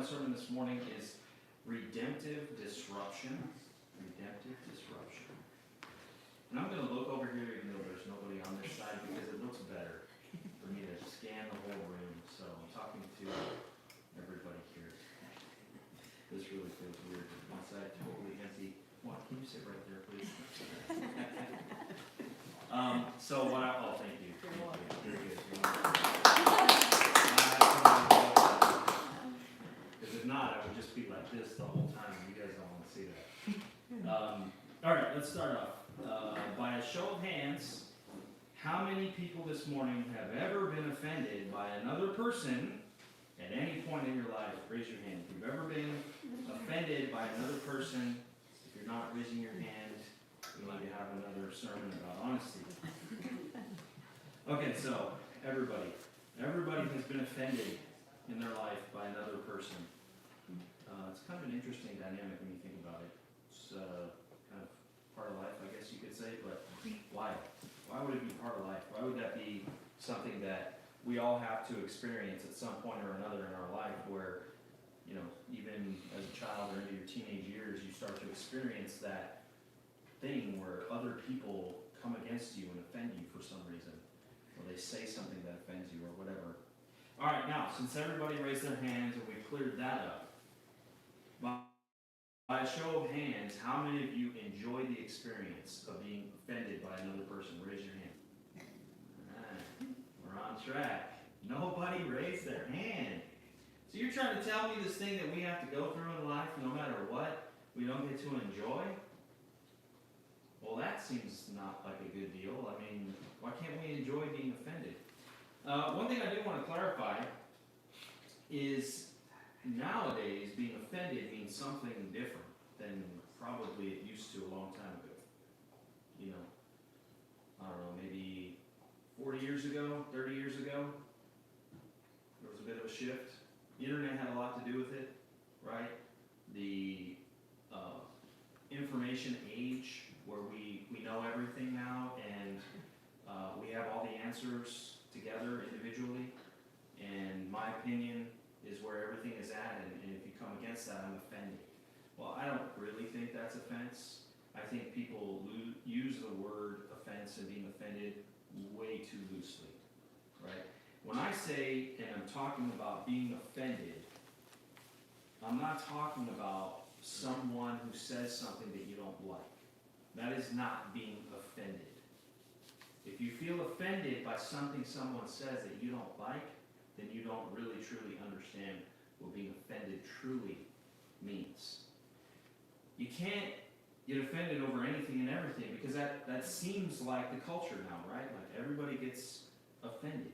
sermon this morning is redemptive disruption. Redemptive disruption. And I'm going to look over here even though there's nobody on this side because it looks better for me to scan the whole room. So I'm talking to everybody here. This really feels weird. One side totally empty. What? Can you sit right there, please? Thank you. Thank you. Very good. Because if not, I would just be like this the whole time. You guys don't want to see that. All right, let's start off. By a show of hands, how many people this morning have ever been offended by another person at any point in your life? Raise your hand. If you've ever been offended by another person, if you're not raising your hand, we need to have another sermon about honesty. Okay, so everybody has been offended in their life by another person. It's kind of an interesting dynamic when you think about it. It's kind of part of life, I guess you could say, but why? Why would it be part of life? Why would that be something that we all have to experience at some point or another in our life where, you know, even as a child or into your teenage years, you start to experience that thing where other people come against you and offend you for some reason, or they say something that offends you or whatever. All right, now, since everybody raised their hands and we cleared that up, by a show of hands, how many of you enjoy the experience of being offended by another person? Raise your hand. All right, we're on track. Nobody raised their hand. So you're trying to tell me this thing that we have to go through in life, no matter what, we don't get to enjoy? Well, that seems not like a good deal. I mean, why can't we enjoy being offended? One thing I do want to clarify is nowadays being offended means something different than probably it used to a long time ago. You know, I don't know, maybe 40 years ago, 30 years ago, there was a bit of a shift. The internet had a lot to do with it, right? The information age where we know everything now and we have all the answers together individually, and my opinion is where everything is at, and if you come against that, I'm offended. Well, I don't really think that's offense. I think people use the word offense and being offended way too loosely, right? When I say, and I'm talking about being offended, I'm not talking about someone who says something that you don't like. That is not being offended. If you feel offended by something someone says that you don't like, then you don't really truly understand what being offended truly means. You can't get offended over anything and everything because that seems like the culture now, right? Like everybody gets offended.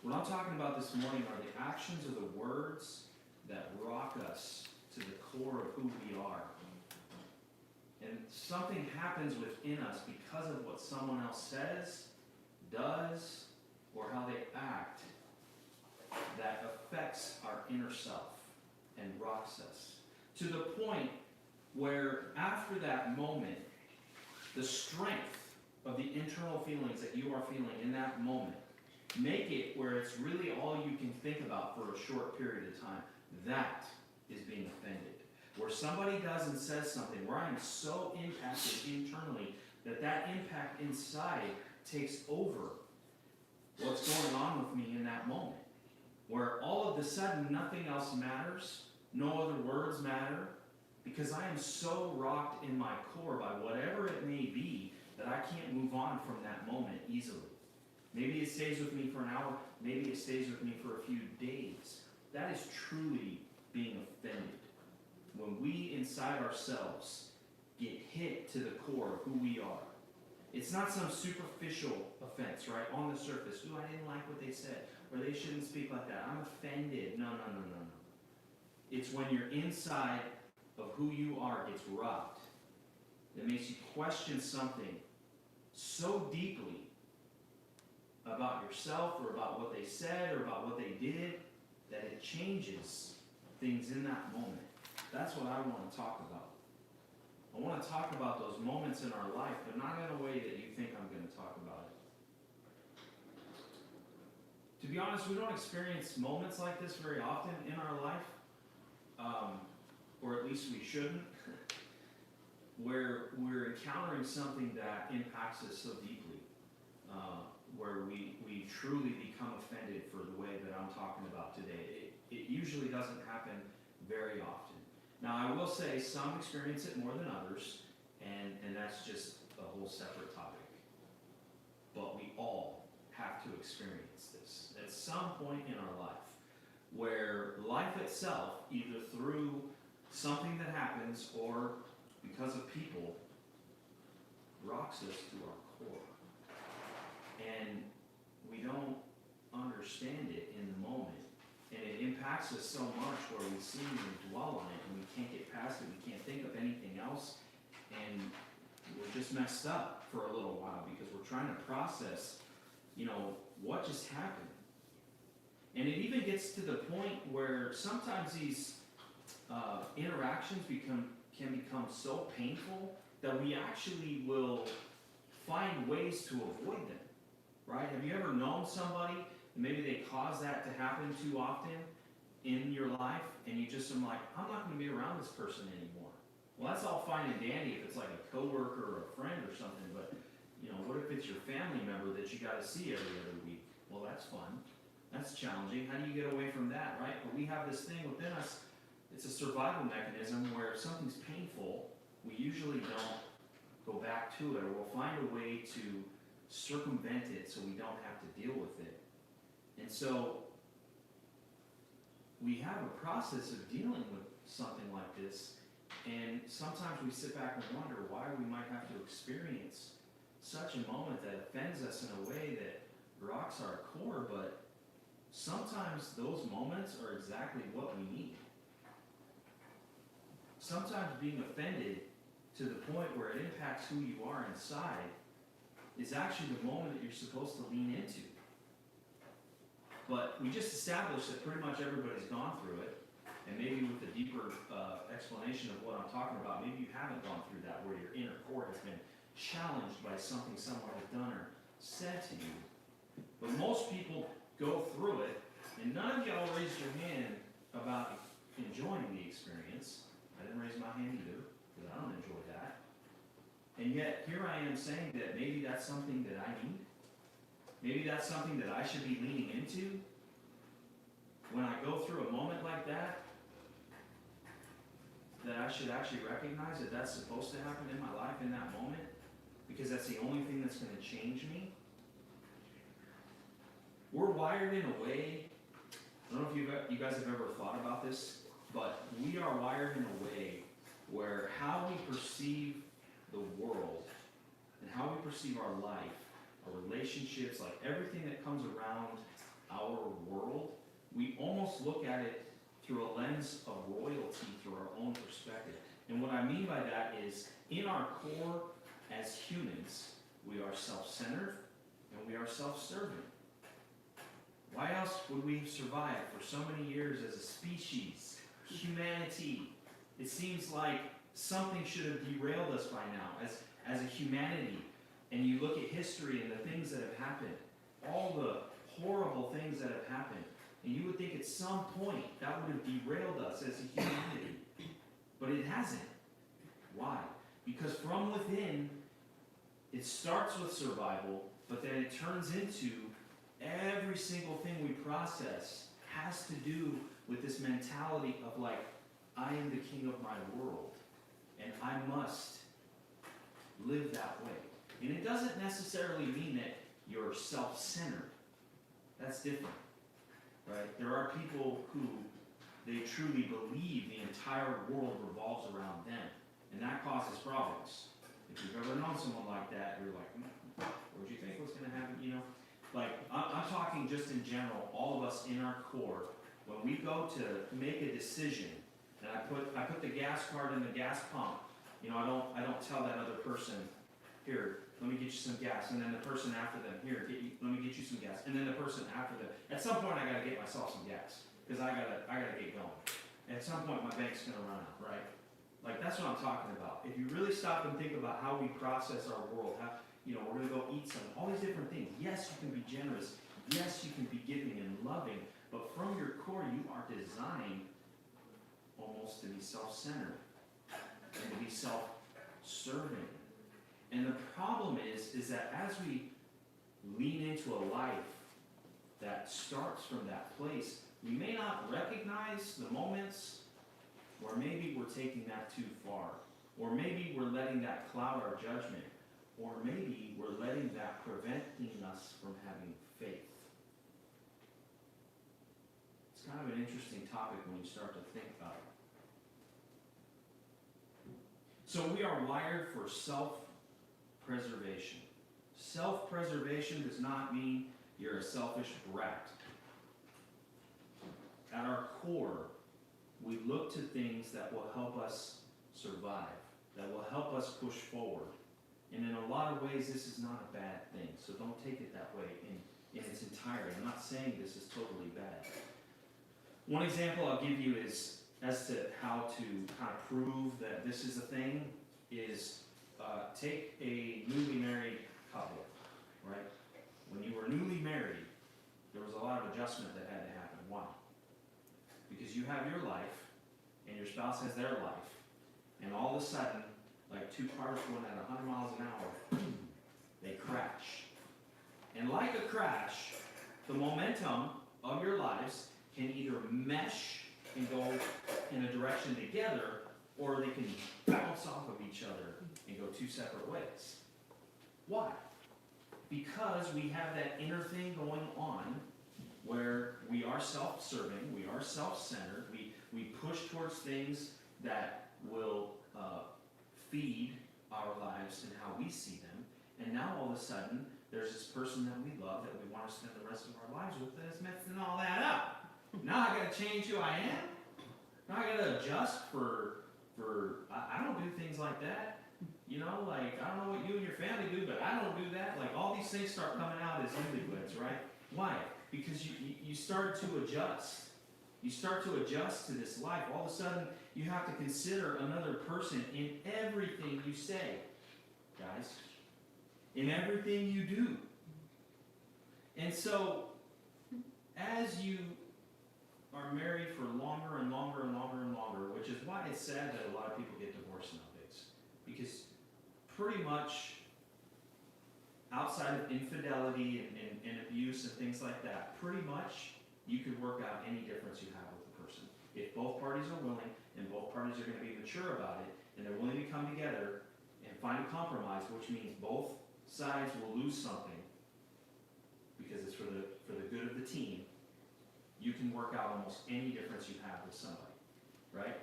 What I'm talking about this morning are the actions or the words that rock us to the core of who we are. And something happens within us because of what someone else says, does, or how they act that affects our inner self and rocks us. To the point where after that moment, the strength of the internal feelings that you are feeling in that moment make it where it's really all you can think about for a short period of time. That is being offended. Where somebody does and says something, where I am so impacted internally that impact inside takes over what's going on with me in that moment. Where all of a sudden nothing else matters, no other words matter, because I am so rocked in my core by whatever it may be that I can't move on from that moment easily. Maybe it stays with me for an hour, maybe it stays with me for a few days. That is truly being offended. When we inside ourselves get hit to the core of who we are. It's not some superficial offense, right? On the surface. Ooh, I didn't like what they said. Or they shouldn't speak like that. I'm offended. No. It's when you're inside of who you are gets rocked. That makes you question something so deeply about yourself or about what they said or about what they did that it changes things in that moment. That's what I want to talk about. I want to talk about those moments in our life, but not in a way that you think I'm going to talk about it. To be honest, we don't experience moments like this very often in our life, or at least we shouldn't, where we're encountering something that impacts us so deeply, where we truly become offended for the way that I'm talking about today. It usually doesn't happen very often. Now, I will say some experience it more than others, and that's just a whole separate topic. But we all have to experience this at some point in our life, where life itself, either through something that happens or because of people, rocks us to our core. And we don't understand it in the moment. And it impacts us so much where we seem to dwell on it and we can't get past it, we can't think of anything else, and we're just messed up for a little while because we're trying to process, what just happened. And it even gets to the point where sometimes these interactions can become so painful that we actually will find ways to avoid them, right? Have you ever known somebody, and maybe they cause that to happen too often in your life, and you just are like, I'm not going to be around this person anymore. Well, that's all fine and dandy if it's like a coworker or a friend or something, but what if it's your family member that you got to see every other week? Well, that's fun. That's challenging. How do you get away from that, right? But we have this thing within us. It's a survival mechanism where if something's painful, we usually don't go back to it, or we'll find a way to circumvent it so we don't have to deal with it. And so we have a process of dealing with something like this, and sometimes we sit back and wonder why we might have to experience such a moment that offends us in a way that rocks our core, but sometimes those moments are exactly what we need. Sometimes being offended to the point where it impacts who you are inside is actually the moment that you're supposed to lean into. But we just established that pretty much everybody's gone through it, and maybe with a deeper explanation of what I'm talking about, maybe you haven't gone through that, where your inner core has been challenged by something someone has done or said to you. But most people go through it, and none of y'all raised your hand about enjoying the experience. I didn't raise my hand either, because I don't enjoy that. And yet, here I am saying that maybe that's something that I need. Maybe that's something that I should be leaning into when I go through a moment like that I should actually recognize that that's supposed to happen in my life in that moment, because that's the only thing that's going to change me. We're wired in a way, I don't know if you guys have ever thought about this, but we are wired in a way where how we perceive the world and how we perceive our life, our relationships, like everything that comes around our world, we almost look at it through a lens of royalty, through our own perspective. And what I mean by that is, in our core as humans, we are self-centered and we are self-serving. Why else would we have survived for so many years as a species, humanity? It seems like something should have derailed us by now as a humanity. And you look at history and the things that have happened, all the horrible things that have happened, and you would think at some point that would have derailed us as a humanity. But it hasn't. Why? Because from within, it starts with survival, but then it turns into every single thing we process has to do with this mentality of like, I am the king of my world, and I must live that way. And it doesn't necessarily mean that you're self-centered. That's different, right? There are people who they truly believe the entire world revolves around them, and that causes problems. If you've ever known someone like that, you're like, what do you think was going to happen? Like, I'm talking just in general, all of us in our core, when we go to make a decision, and I put the gas card in the gas pump, I don't tell that other person, here, let me get you some gas, and then the person after them, here, let me get you some gas, and then the person after them. At some point, I gotta get myself some gas, because I gotta get going. And at some point, my bank's gonna run out, right? Like, that's what I'm talking about. If you really stop and think about how we process our world, how, we're gonna go eat some, all these different things. Yes, you can be generous. Yes, you can be giving and loving, but from your core, you are designed almost to be self-centered and to be self-serving. And the problem is that as we lean into a life that starts from that place, we may not recognize the moments where maybe we're taking that too far, or maybe we're letting that cloud our judgment, or maybe we're letting that preventing us from having faith. It's kind of an interesting topic when you start to think about it. So we are wired for self-preservation. Self-preservation does not mean you're a selfish brat. At our core, we look to things that will help us survive, that will help us push forward. And in a lot of ways, this is not a bad thing, so don't take it that way in its entirety. I'm not saying this is totally bad. One example I'll give you is as to how to kind of prove that this is a thing is take a newly married couple, right? When you were newly married, there was a lot of adjustment that had to happen. Why? Because you have your life, and your spouse has their life, and all of a sudden, like two cars going at 100 miles an hour, they crash. And like a crash, the momentum of your lives can either mesh and go in a direction together, or they can bounce off of each other and go two separate ways. Why? Because we have that inner thing going on where we are self-serving, we are self-centered, we push towards things that will feed our lives and how we see them, and now all of a sudden, there's this person that we love that we want to spend the rest of our lives with that is messing all that up. Now I got to change who I am? Now I got to adjust for I don't do things like that. You know, like, I don't know what you and your family do, but I don't do that. Like, all these things start coming out as newlyweds, right? Why? Because you start to adjust. You start to adjust to this life. All of a sudden, you have to consider another person in everything you say, guys. In everything you do. And so, as you are married for longer and longer and longer and longer, which is why it's sad that a lot of people get divorced nowadays. Because pretty much outside of infidelity and abuse and things like that, pretty much you could work out any difference you have with the person. If both parties are willing and both parties are going to be mature about it and they're willing to come together and find a compromise, which means both sides will lose something because it's for the good of the team, you can work out almost any difference you have with somebody, right?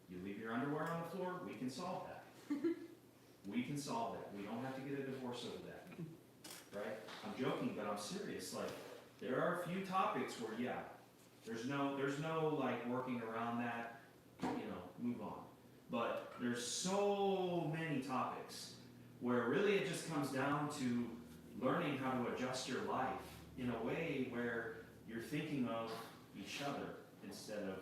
You leave your underwear on the floor, we can solve that. We can solve that. We don't have to get a divorce over that, right? I'm joking, but I'm serious. Like, there are a few topics where, yeah, there's no like working around that, move on. But there's so many topics where really it just comes down to learning how to adjust your life in a way where you're thinking of each other instead of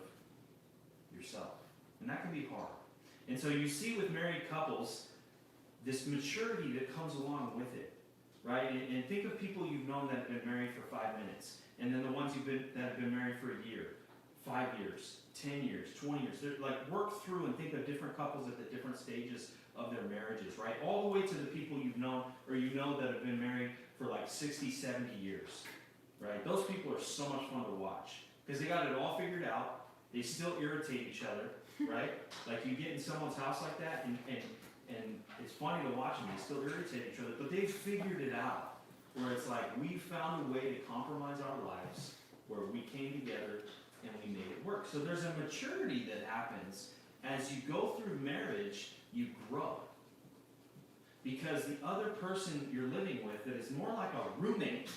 yourself. And that can be hard. And so you see with married couples, this maturity that comes along with it, right? And think of people you've known that have been married for 5 minutes, and then the ones that have been married for a year, 5 years, 10 years, 20 years. They're like, work through and think of different couples at the different stages of their marriages, right? All the way to the people you've known or you know that have been married for like 60, 70 years, right? Those people are so much fun to watch because they got it all figured out. They still irritate each other, right? Like you get in someone's house like that and it's funny to watch them. They still irritate each other, but they've figured it out where it's like we found a way to compromise our lives where we came together and we made it work. So there's a maturity that happens as you go through marriage, you grow. Because the other person you're living with that is more like a roommate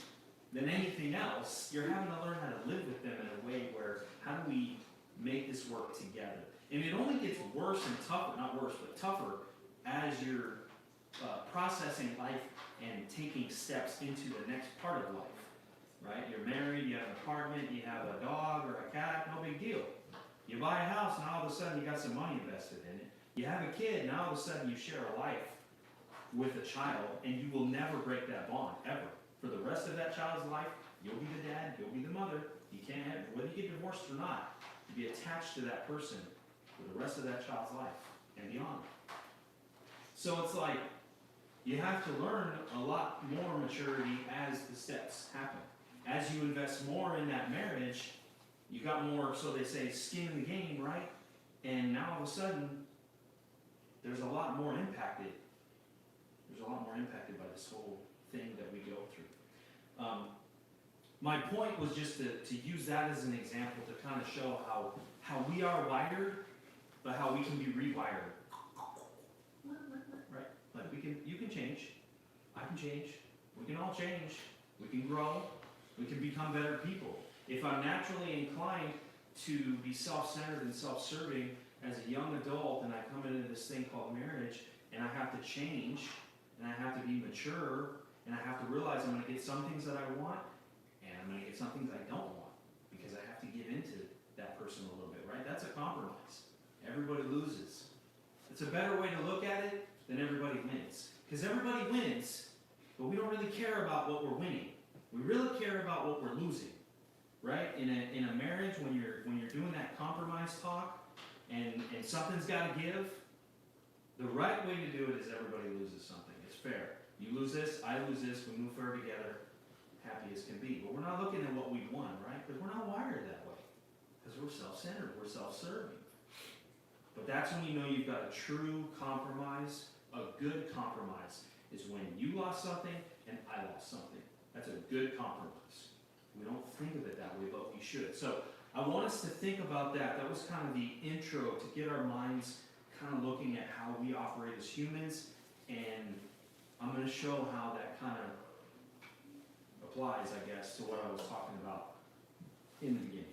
than anything else, you're having to learn how to live with them in a way where how do we make this work together? And it only gets worse and tougher, not worse, but tougher as you're processing life and taking steps into the next part of life. Right? You're married, you have an apartment, you have a dog or a cat, no big deal. You buy a house, now all of a sudden you got some money invested in it. You have a kid, now all of a sudden you share a life with a child, and you will never break that bond, ever. For the rest of that child's life, You'll be the dad, you'll be the mother. You can't have, whether you get divorced or not, you be attached to that person for the rest of that child's life and beyond. So it's like, you have to learn a lot more maturity as the steps happen. As you invest more in that marriage, you got more, so they say, skin in the game, right? And now all of a sudden, there's a lot more impacted. There's a lot more impacted by this whole thing that we go through. My point was just to use that as an example to kind of show how we are wired, but how we can be rewired. Right? Like you can change. I can change. We can all change. We can grow. We can become better people. If I'm naturally inclined to be self-centered and self-serving as a young adult, and I come into this thing called marriage, and I have to change, and I have to be mature, and I have to realize I'm going to get some things that I want, and I'm going to get some things I don't want, because I have to give into that person a little bit, right? That's a compromise. Everybody loses. It's a better way to look at it than everybody wins. Because everybody wins, but we don't really care about what we're winning. We really care about what we're losing, right? In a marriage, when you're doing that compromise talk, and something's got to give, the right way to do it is everybody loses something. It's fair. You lose this, I lose this, we move forward together, happy as can be. But we're not looking at what we won, right? Because we're not wired that way. Because we're self-centered, we're self-serving. But that's when you know you've got a true compromise. A good compromise is when you lost something and I lost something. That's a good compromise. We don't think of it that way, but we should. So I want us to think about that. That was kind of the intro to get our minds kind of looking at how we operate as humans. And I'm going to show how that kind of applies, I guess, to what I was talking about in the beginning.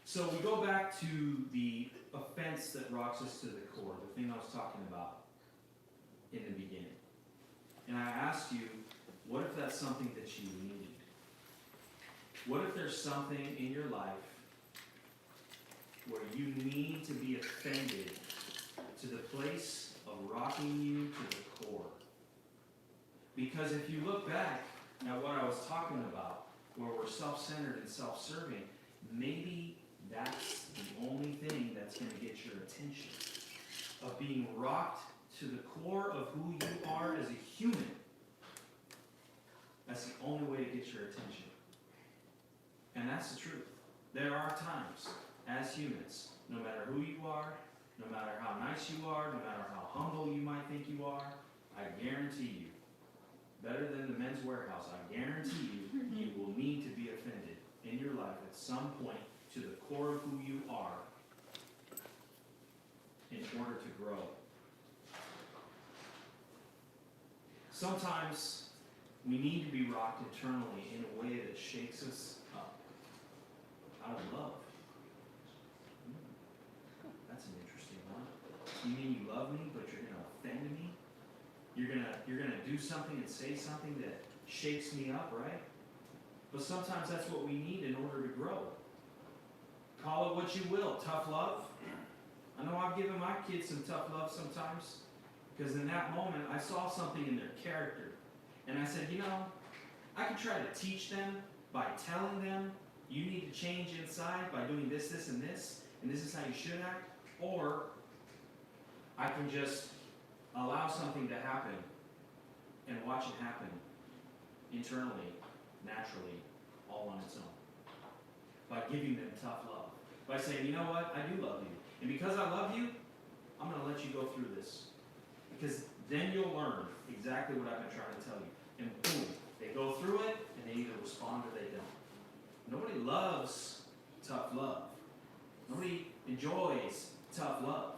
So we go back to the offense that rocks us to the core, the thing I was talking about in the beginning. And I asked you, what if that's something that you need? What if there's something in your life where you need to be offended to the place of rocking you to the core? Because if you look back at what I was talking about, where we're self-centered and self-serving, maybe that's the only thing that's going to get your attention. Of being rocked to the core of who you are as a human. That's the only way to get your attention. And that's the truth. There are times, as humans, no matter who you are, no matter how nice you are, no matter how humble you might think you are, I guarantee you, better than the Men's Warehouse, I guarantee you, you will need to be offended in your life at some point to the core of who you are in order to grow. Sometimes we need to be rocked internally in a way that shakes us up out of love. That's an interesting one. You mean you love me, but you're going to offend me? You're gonna do something and say something that shakes me up, right? But sometimes that's what we need in order to grow. Call it what you will, tough love. I know I've given my kids some tough love sometimes, because in that moment I saw something in their character. And I said, I could try to teach them by telling them, you need to change inside by doing this, this, and this is how you should act. Or I can just allow something to happen and watch it happen internally, naturally, all on its own. By giving them tough love. By saying, you know what, I do love you. And because I love you, I'm going to let you go through this. Because then you'll learn exactly what I've been trying to tell you. And boom, they go through it, and they either respond or they don't. Nobody loves tough love. Nobody enjoys tough love.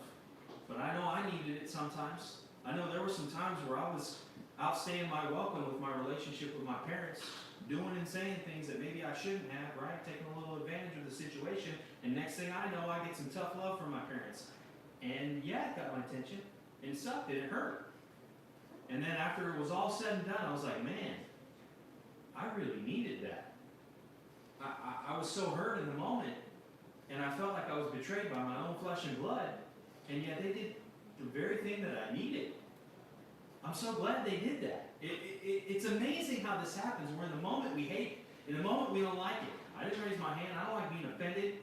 But I know I needed it sometimes. I know there were some times where I was outstaying my welcome with my relationship with my parents, doing and saying things that maybe I shouldn't have, right? Taking a little advantage of the situation. And next thing I know, I get some tough love from my parents. And yeah, it got my attention. And it sucked, and it hurt. And then after it was all said and done, I was like, man, I really needed that. I was so hurt in the moment, and I felt like I was betrayed by my own flesh and blood, and yet they did the very thing that I needed. I'm so glad they did that. It's amazing how this happens, where in the moment we hate it. In the moment we don't like it. I didn't raise my hand. I don't like being offended.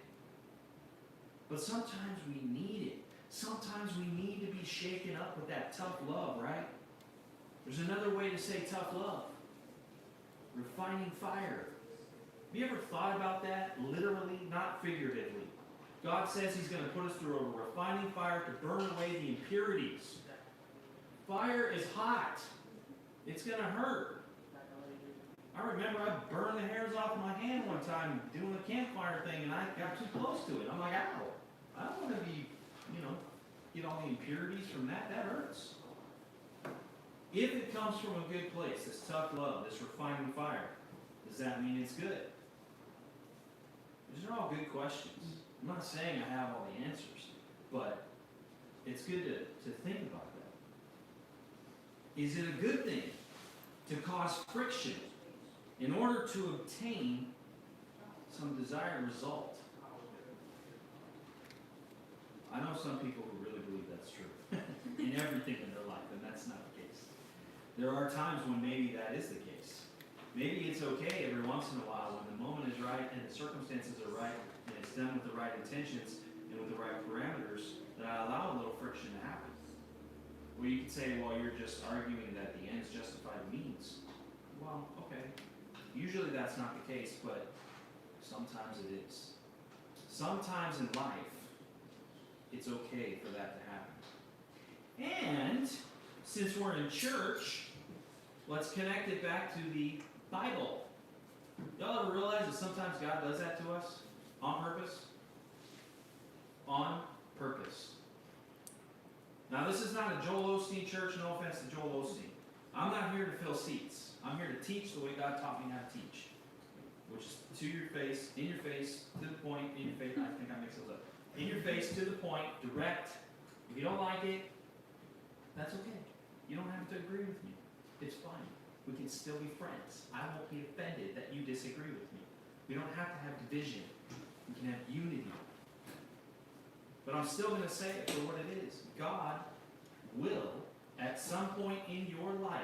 But sometimes we need it. Sometimes we need to be shaken up with that tough love, right? There's another way to say tough love. Refining fire. Have you ever thought about that? Literally, not figuratively. God says He's going to put us through a refining fire to burn away the impurities. Fire is hot. It's going to hurt. I remember I burned the hairs off my hand one time doing a campfire thing, and I got too close to it. I'm like, ow. I don't want to be, get all the impurities from that. That hurts. If it comes from a good place, this tough love, this refining fire, does that mean it's good? These are all good questions. I'm not saying I have all the answers, but it's good to think about that. Is it a good thing to cause friction in order to obtain some desired result? I know some people who really believe that's true in everything in their life, and that's not the case. There are times when maybe that is the case. Maybe it's okay every once in a while when the moment is right and the circumstances are right and it's done with the right intentions and with the right parameters, that I allow a little friction to happen. Well, you could say, well, you're just arguing that the ends justify the means. Well, okay. Usually that's not the case, but sometimes it is. Sometimes in life, it's okay for that to happen. And since we're in church, let's connect it back to the Bible. Y'all ever realize that sometimes God does that to us? On purpose? On purpose. Now, this is not a Joel Osteen church. No offense to Joel Osteen. I'm not here to fill seats. I'm here to teach the way God taught me how to teach. Which is to your face, in your face, to the point, in your face. I think I mixed those up. In your face, to the point, direct. If you don't like it, that's okay. You don't have to agree with me. It's fine. We can still be friends. I won't be offended that you disagree with me. We don't have to have division. We can have unity. But I'm still going to say it for what it is. God will, at some point in your life,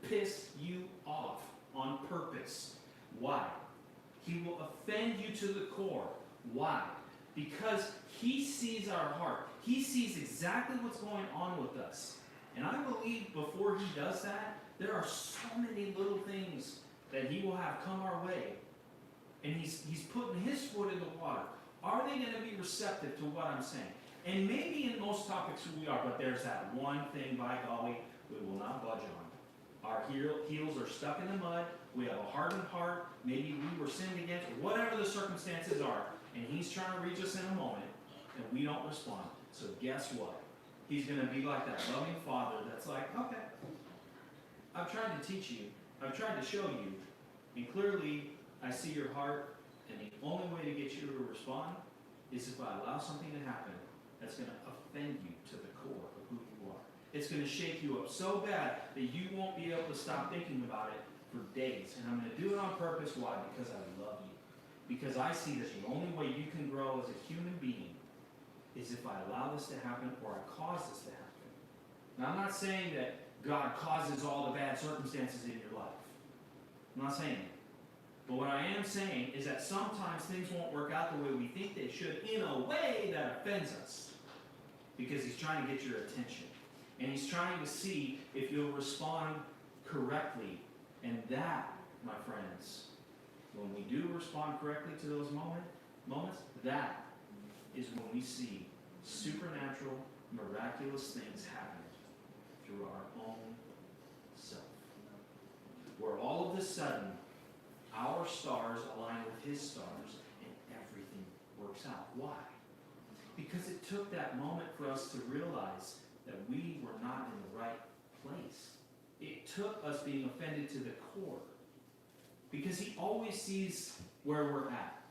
piss you off on purpose. Why? He will offend you to the core. Why? Because He sees our heart. He sees exactly what's going on with us. And I believe before He does that, there are so many little things that He will have come our way. And He's putting His foot in the water. Are they going to be receptive to what I'm saying? And maybe in most topics we are, but there's that one thing, by golly, we will not budge on. Our heels are stuck in the mud. We have a hardened heart. Maybe we were sinned against, or whatever the circumstances are. And He's trying to reach us in a moment, and we don't respond. So guess what? He's going to be like that loving father that's like, okay, I've tried to teach you. I've tried to show you. And clearly, I see your heart. And the only way to get you to respond is if I allow something to happen that's going to offend you to the core of who you are. It's going to shake you up so bad that you won't be able to stop thinking about it for days. And I'm going to do it on purpose. Why? Because I love you. Because I see that the only way you can grow as a human being is if I allow this to happen or I cause this to happen. Now, I'm not saying that God causes all the bad circumstances in your life. I'm not saying that. But what I am saying is that sometimes things won't work out the way we think they should in a way that offends us. Because He's trying to get your attention. And He's trying to see if you'll respond correctly. And that, my friends, when we do respond correctly to those moments, that is when we see supernatural, miraculous things happen through our own self. Where all of a sudden, our stars align with His stars and everything works out. Why? Because it took that moment for us to realize that we were not in the right place. It took us being offended to the core. Because He always sees where we're at.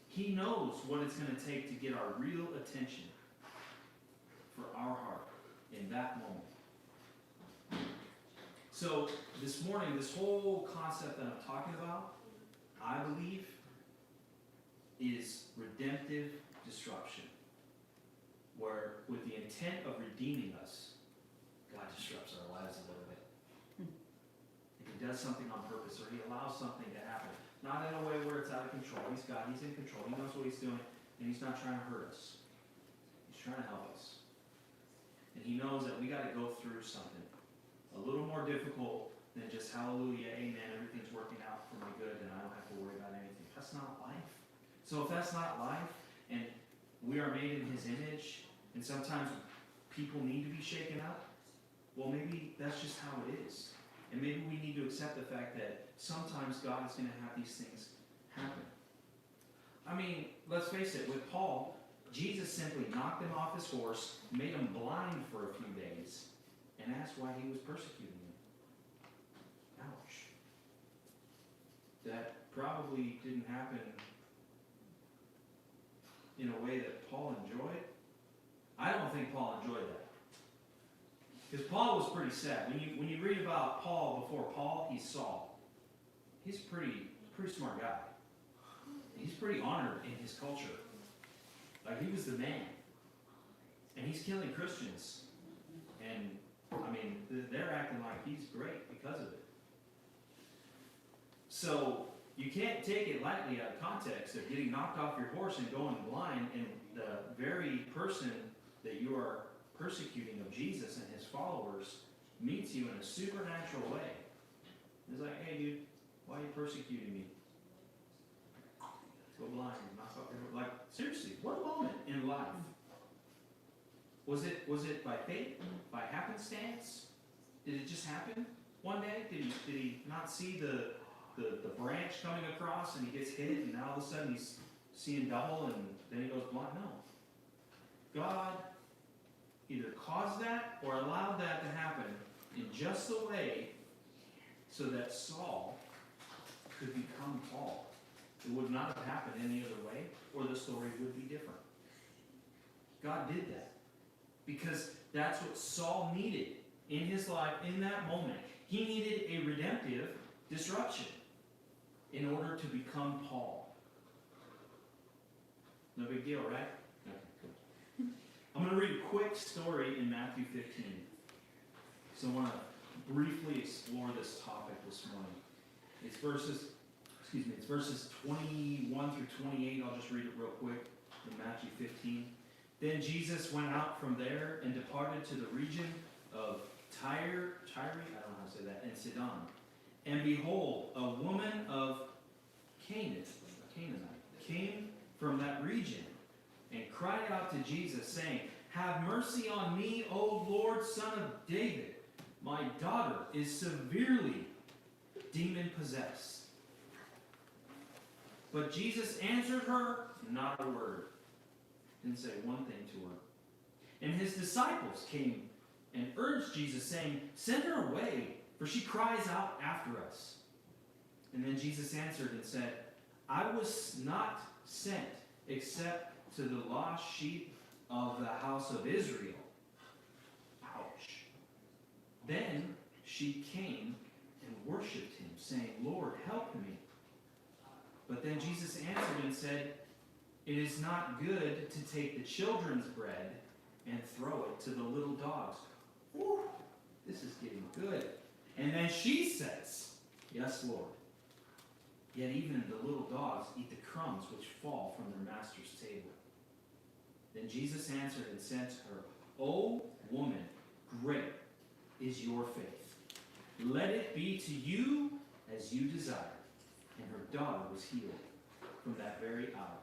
He knows what it's going to take to get our real attention for our heart in that moment. So this morning, this whole concept that I'm talking about, I believe, is redemptive disruption. Where with the intent of redeeming us, God disrupts our lives a little bit. If he does something on purpose, or he allows something to happen, not in a way where it's out of control. He's God, he's in control, he knows what he's doing, and he's not trying to hurt us. He's trying to help us. And he knows that we got to go through something a little more difficult than just hallelujah, amen, everything's working out for my good and I don't have to worry about anything. That's not life. So if that's not life, and we are made in his image, and sometimes people need to be shaken up, well, maybe that's just how it is. And maybe we need to accept the fact that sometimes God is going to have these things happen. I mean, let's face it, with Paul, Jesus simply knocked him off his horse, made him blind for a few days, and asked why he was persecuting him. Ouch. That probably didn't happen in a way that Paul enjoyed. I don't think Paul enjoyed that. Because Paul was pretty sad. When you read about Paul, before Paul, he's Saul. He's a pretty smart guy. He's pretty honored in his culture. Like, he was the man. And he's killing Christians. And, I mean, they're acting like he's great because of it. So, you can't take it lightly out of context of getting knocked off your horse and going blind, and the very person that you are persecuting of Jesus and his followers meets you in a supernatural way. It's like, hey dude, why are you persecuting me? Go blind, knock off your horse. Like, seriously, what a moment in life. Was it by fate? By happenstance? Did it just happen one day? Did he not see the branch coming across and he gets hit and now all of a sudden he's seeing double and then he goes blind? No. God either caused that or allowed that to happen in just the way so that Saul could become Paul. It would not have happened any other way, or the story would be different. God did that because that's what Saul needed in his life in that moment. He needed a redemptive disruption in order to become Paul. No big deal, right? Okay, cool. I'm going to read a quick story in Matthew 15. So I want to briefly explore this topic this morning. It's verses 21 through 28. I'll just read it real quick in Matthew 15. Then Jesus went out from there and departed to the region of Tyre, I don't know how to say that, and Sidon. And behold, a woman of Canaanite, came from that region and cried out to Jesus, saying, "Have mercy on me, O Lord, Son of David. My daughter is severely demon-possessed." But Jesus answered her not a word. Didn't say one thing to her. And his disciples came and urged Jesus, saying, "Send her away, for she cries out after us." And then Jesus answered and said, "I was not sent except to the lost sheep of the house of Israel." Ouch. Then she came and worshipped him, saying, "Lord, help me." But then Jesus answered and said, "It is not good to take the children's bread and throw it to the little dogs." Whew, this is getting good. And then she says, "Yes, Lord. Yet even the little dogs eat the crumbs which fall from their master's table." Then Jesus answered and said to her, "O woman, great is your faith. Let it be to you as you desire." And her daughter was healed from that very hour.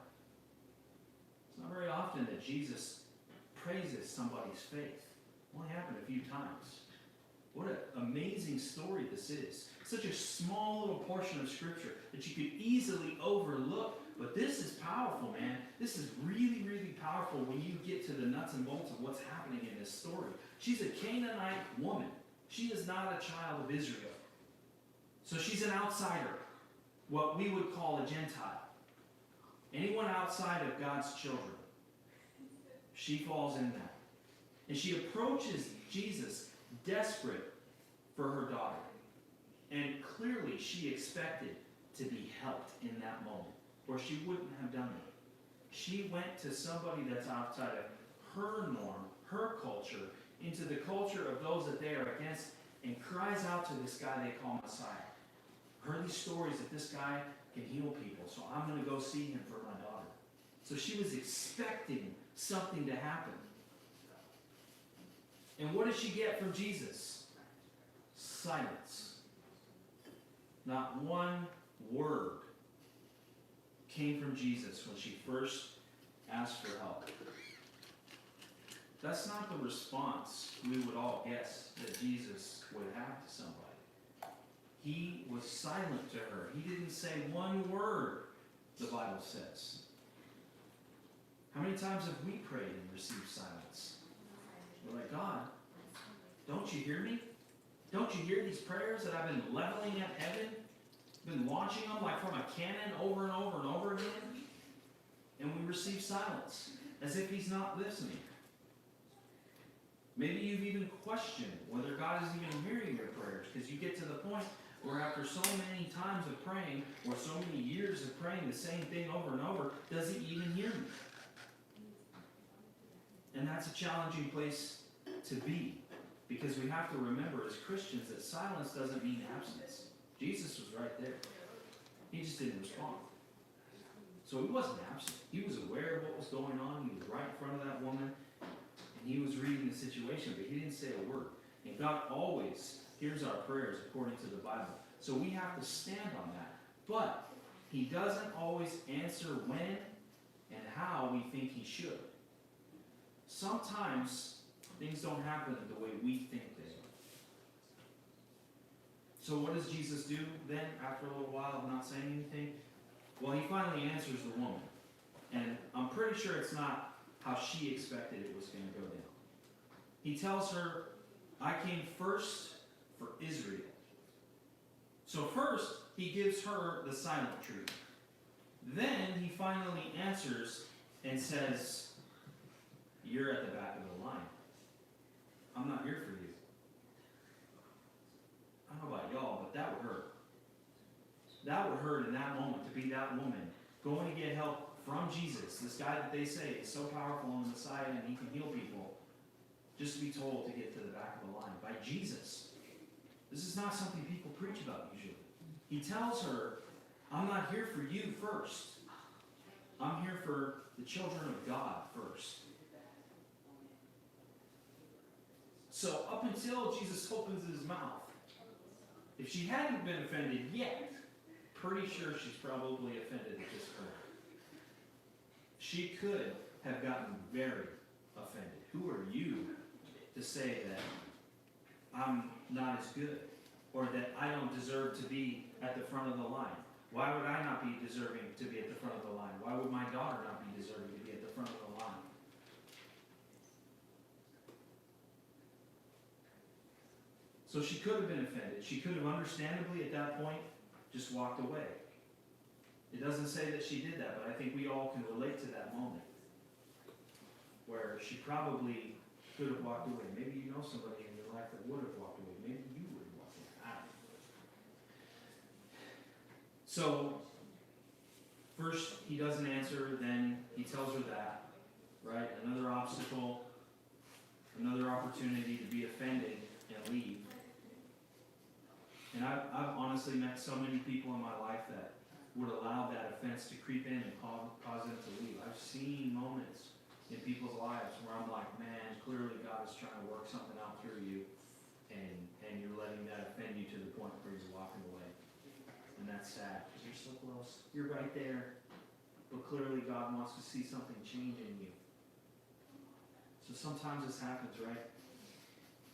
It's not very often that Jesus praises somebody's faith. It only happened a few times. What an amazing story this is. Such a small little portion of Scripture that you could easily overlook. But this is powerful, man. This is really, really powerful when you get to the nuts and bolts of what's happening in this story. She's a Canaanite woman. She is not a child of Israel. So she's an outsider. What we would call a Gentile. Anyone outside of God's children. She falls in that. And she approaches Jesus desperate for her daughter. And clearly she expected to be helped in that moment, or she wouldn't have done it. She went to somebody that's outside of her norm, her culture, into the culture of those that they are against and cries out to this guy they call Messiah. I heard these stories that this guy can heal people, so I'm going to go see him for my daughter. So she was expecting something to happen. And what did she get from Jesus? Silence. Not one word came from Jesus when she first asked for help. That's not the response we would all guess that Jesus would have to somebody. He was silent to her. He didn't say one word, the Bible says. How many times have we prayed and received silence? We're like, God, don't you hear me? Don't you hear these prayers that I've been leveling at heaven? Been launching them like from a cannon over and over and over again? And we receive silence, as if he's not listening. Maybe you've even questioned whether God is even hearing your prayers, because you get to the point where after so many times of praying, or so many years of praying the same thing over and over, does he even hear me? And that's a challenging place to be, because we have to remember as Christians that silence doesn't mean absence. Jesus was right there. He just didn't respond. So he wasn't absent. He was aware of what was going on. He was right in front of that woman, and he was reading the situation, but he didn't say a word. And God always hears our prayers according to the Bible. So we have to stand on that. But he doesn't always answer when and how we think he should. Sometimes things don't happen the way we think they are. So what does Jesus do then after a little while of not saying anything? Well, he finally answers the woman. And I'm pretty sure it's not how she expected it was going to go down. He tells her, I came first for Israel. So first, he gives her the silent treatment. Then he finally answers and says, you're at the back of the line. I'm not here for you. I don't know about y'all, but that would hurt. That would hurt in that moment, to be that woman going to get help from Jesus, this guy that they say is so powerful in the Messiah and he can heal people, just to be told to get to the back of the line by Jesus. This is not something people preach about usually. He tells her, I'm not here for you first. I'm here for the children of God first. So up until Jesus opens his mouth, if she hadn't been offended yet, pretty sure she's probably offended at this point. She could have gotten very offended. Who are you to say that I'm not as good, or that I don't deserve to be at the front of the line? Why would I not be deserving to be at the front of the line? Why would my daughter not be deserving to be at the front of the line? So she could have been offended. She could have understandably at that point just walked away. It doesn't say that she did that, but I think we all can relate to that moment where she probably could have walked away. Maybe you know somebody in your life that would have walked away. Maybe you would have walked away. I don't know. So, first he doesn't answer, then he tells her that, right? Another obstacle, another opportunity to be offended and leave. And I've honestly met so many people in my life that would allow that offense to creep in and cause them to leave. I've seen moments in people's lives where I'm like, man, clearly God is trying to work something out through you, and you're letting that offend you to the point where you're walking away. And that's sad, because you're so close. You're right there. But clearly God wants to see something change in you. So sometimes this happens, right?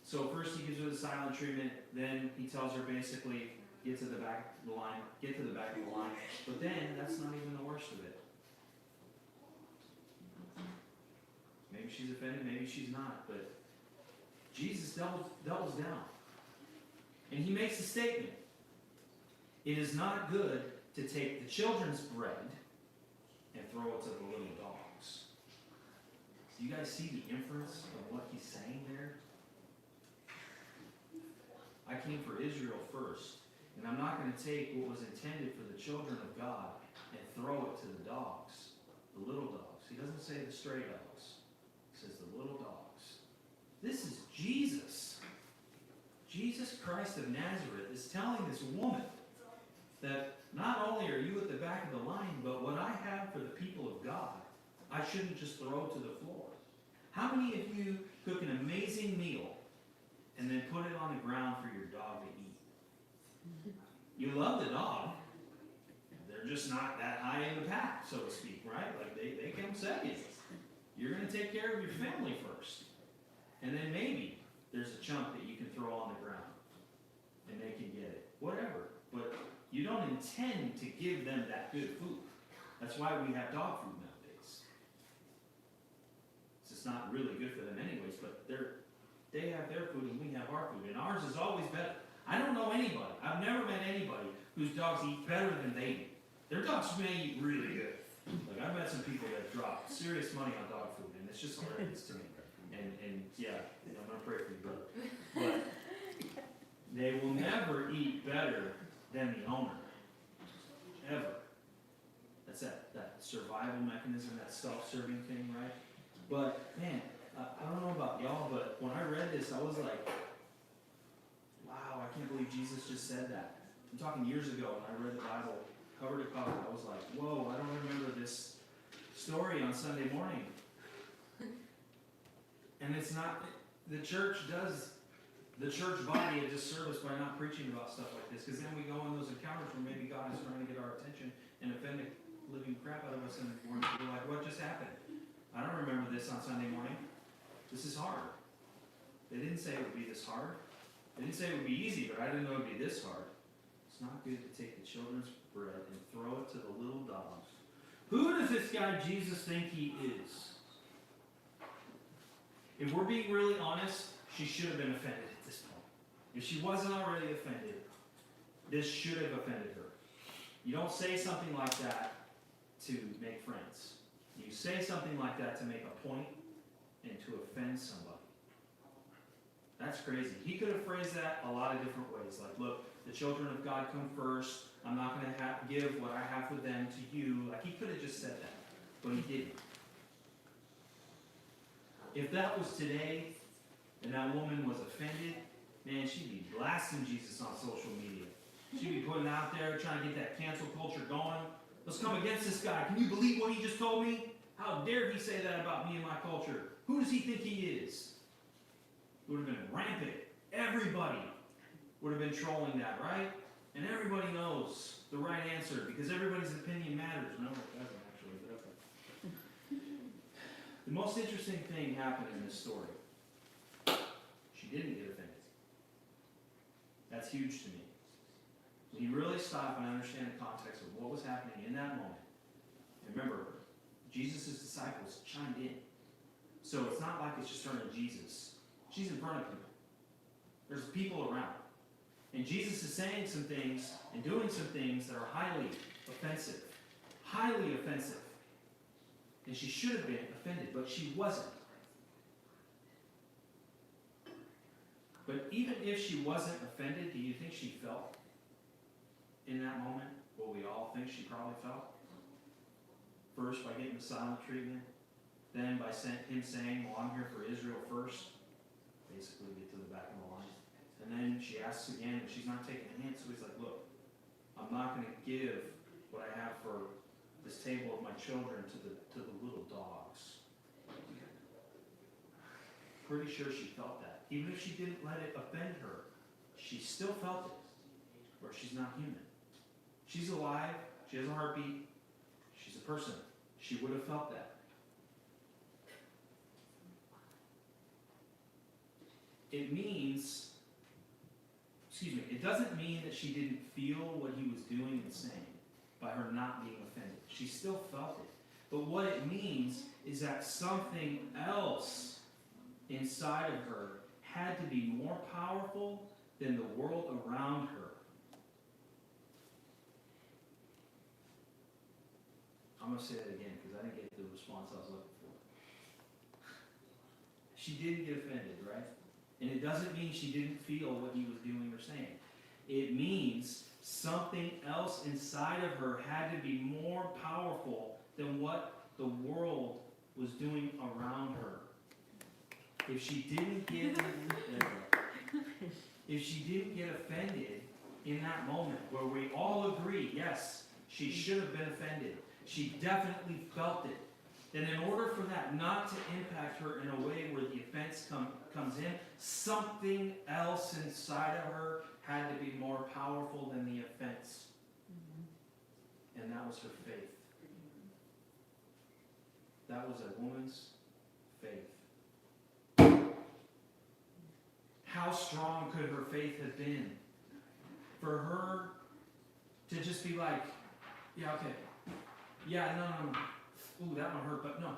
So first he gives her the silent treatment, then he tells her basically, get to the back of the line, get to the back of the line. But then, that's not even the worst of it. Maybe she's offended, maybe she's not, but Jesus doubles down. And he makes a statement. It is not good to take the children's bread and throw it to the little dogs. Do you guys see the inference of what he's saying there? I came for Israel first, and I'm not going to take what was intended for the children of God and throw it to the dogs, the little dogs. He doesn't say the stray dogs. He says the little dogs. This is Jesus. Jesus Christ of Nazareth is telling this woman that not only are you at the back of the line, but what I have for the people of God, I shouldn't just throw to the floor. How many of you cook an amazing meal and then put it on the ground for your dog to eat? You love the dog. They're just not that high in the pack, so to speak, right? Like they come second. You're going to take care of your family first. And then maybe there's a chunk that you can throw on the ground and they can get it. Whatever. But you don't intend to give them that good food. That's why we have dog food nowadays. It's not really good for them anyways, but they have their food and we have our food. And ours is always better. I don't know anybody, I've never met anybody whose dogs eat better than they eat. Their dogs may eat really good. Like I've met some people that drop serious money on dog food, and it's just hilarious to me. And yeah, I'm gonna pray for you, brother. But they will never eat better than the owner, ever. That's that survival mechanism, that self-serving thing, right? But man, I don't know about y'all, but when I read this, I was like, wow, I can't believe Jesus just said that. I'm talking years ago when I read the Bible cover to cover. I was like, whoa, I don't remember this story on Sunday morning. And it's not, the church body a disservice by not preaching about stuff like this, because then we go in those encounters where maybe God is trying to get our attention and offend the living crap out of us, and we're like, what just happened? I don't remember this on Sunday morning. This is hard. They didn't say it would be this hard. They didn't say it would be easy, but I didn't know it would be this hard. It's not good to take the children's bread and throw it to the little dogs. Who does this guy Jesus think he is? If we're being really honest, she should have been offended at this point. If she wasn't already offended, this should have offended her. You don't say something like that to make friends. You say something like that to make a point and to offend somebody. That's crazy. He could have phrased that a lot of different ways. Like, look, the children of God come first. I'm not going to give what I have for them to you. Like, he could have just said that, but he didn't. If that was today, and that woman was offended, man, she'd be blasting Jesus on social media. She'd be putting out there, trying to get that cancel culture going. Let's come against this guy. Can you believe what he just told me? How dare he say that about me and my culture? Who does he think he is? It would have been rampant. Everybody would have been trolling that, right? And everybody knows the right answer because everybody's opinion matters. No, it doesn't actually, but okay. The most interesting thing happened in this story. She didn't get offended. That's huge to me. When you really stop and understand the context of what was happening in that moment, and remember, Jesus' disciples chimed in. So it's not like it's just her and Jesus. She's in front of people. There's people around. And Jesus is saying some things and doing some things that are highly offensive. Highly offensive. And she should have been offended, but she wasn't. But even if she wasn't offended, do you think she felt in that moment what we all think she probably felt? First, by getting the silent treatment. Then by him saying, well, I'm here for Israel first. Basically get to the back of the line. And then she asks again, and she's not taking a hint, so he's like, look, I'm not going to give what I have for this table of my children to the little dogs. Pretty sure she felt that. Even if she didn't let it offend her, she still felt it, or she's not human. She's alive, she has a heartbeat, she's a person. She would have felt that. It doesn't mean that she didn't feel what he was doing and saying by her not being offended. She still felt it. But what it means is that something else inside of her had to be more powerful than the world around her. I'm going to say that again because I didn't get the response I was looking for. She didn't get offended, right? And it doesn't mean she didn't feel what he was doing or saying. It means something else inside of her had to be more powerful than what the world was doing around her. if she didn't get if she didn't get offended in that moment where we all agree, yes, she should have been offended. She definitely felt it. Then in order for that not to impact her in a way where the offense comes in, something else inside of her had to be more powerful than the offense. And that was her faith. That was a woman's faith. How strong could her faith have been for her to just be like, yeah, okay. Yeah, no. Ooh, that one hurt, but no.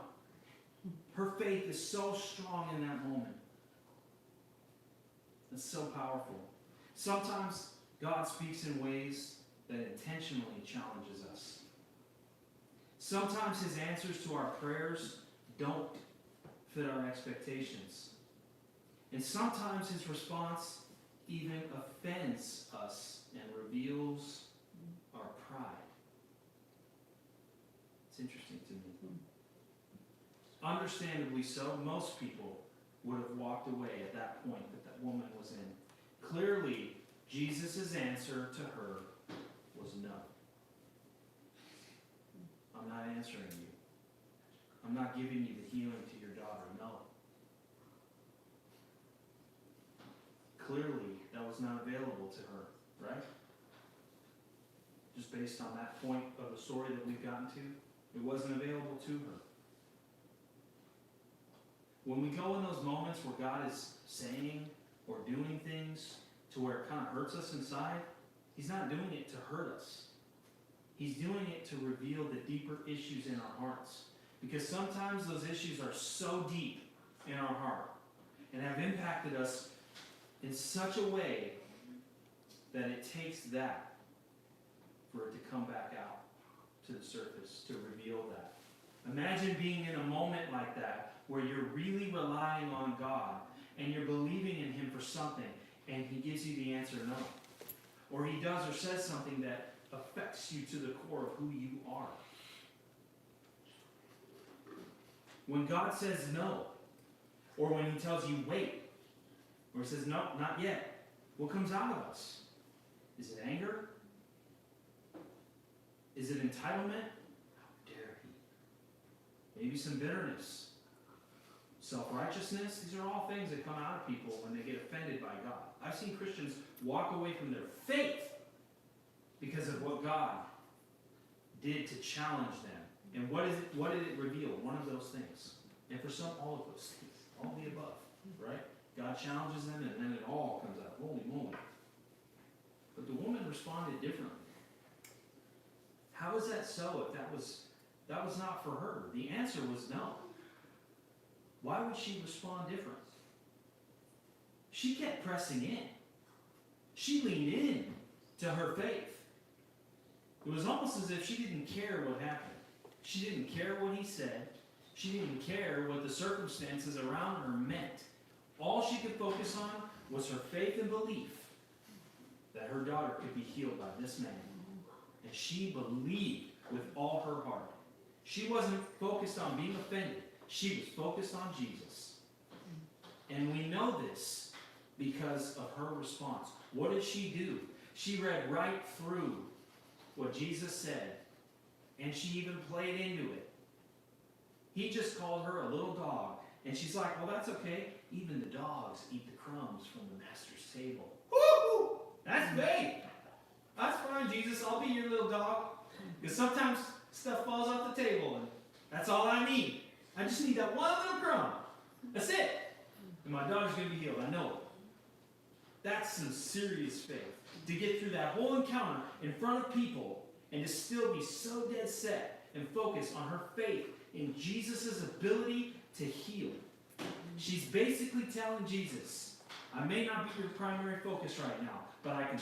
Her faith is so strong in that moment. It's so powerful. Sometimes God speaks in ways that intentionally challenges us. Sometimes his answers to our prayers don't fit our expectations. And sometimes his response even offends us and reveals our pride. It's interesting to me. Understandably so, most people would have walked away at that point that woman was in. Clearly, Jesus' answer to her was no. I'm not answering you. I'm not giving you the healing to your daughter. No. Clearly, that was not available to her, right? Just based on that point of the story that we've gotten to, it wasn't available to her. When we go in those moments where God is saying or doing things to where it kind of hurts us inside, he's not doing it to hurt us. He's doing it to reveal the deeper issues in our hearts. Because sometimes those issues are so deep in our heart and have impacted us in such a way that it takes that for it to come back out to the surface, to reveal that. Imagine being in a moment like that where you're really relying on God and you're believing in him for something and he gives you the answer no. Or he does or says something that affects you to the core of who you are. When God says no, or when he tells you wait, or he says no, not yet, what comes out of us? Is it anger? Is it entitlement? How dare he? Maybe some bitterness. Self-righteousness. These are all things that come out of people when they get offended by God. I've seen Christians walk away from their faith because of what God did to challenge them. And what did it reveal? One of those things. And for some, all of those things. All the above. Right? God challenges them and then it all comes out. Holy moly. But the woman responded differently. How is that so if that was not for her? The answer was no. Why would she respond different? She kept pressing in. She leaned in to her faith. It was almost as if she didn't care what happened. She didn't care what he said. She didn't care what the circumstances around her meant. All she could focus on was her faith and belief that her daughter could be healed by this man. And she believed with all her heart. She wasn't focused on being offended. She was focused on Jesus. And we know this because of her response. What did she do? She read right through what Jesus said. And she even played into it. He just called her a little dog. And she's like, well, that's okay. Even the dogs eat the crumbs from the master's table. Woo! That's faith. That's fine, Jesus. I'll be your little dog. Because sometimes stuff falls off the table. And that's all I need. I just need that one little crumb. That's it. And my daughter's going to be healed. I know it. That's some serious faith. To get through that whole encounter in front of people and to still be so dead set and focused on her faith in Jesus' ability to heal. She's basically telling Jesus, I may not be your primary focus right now, but I can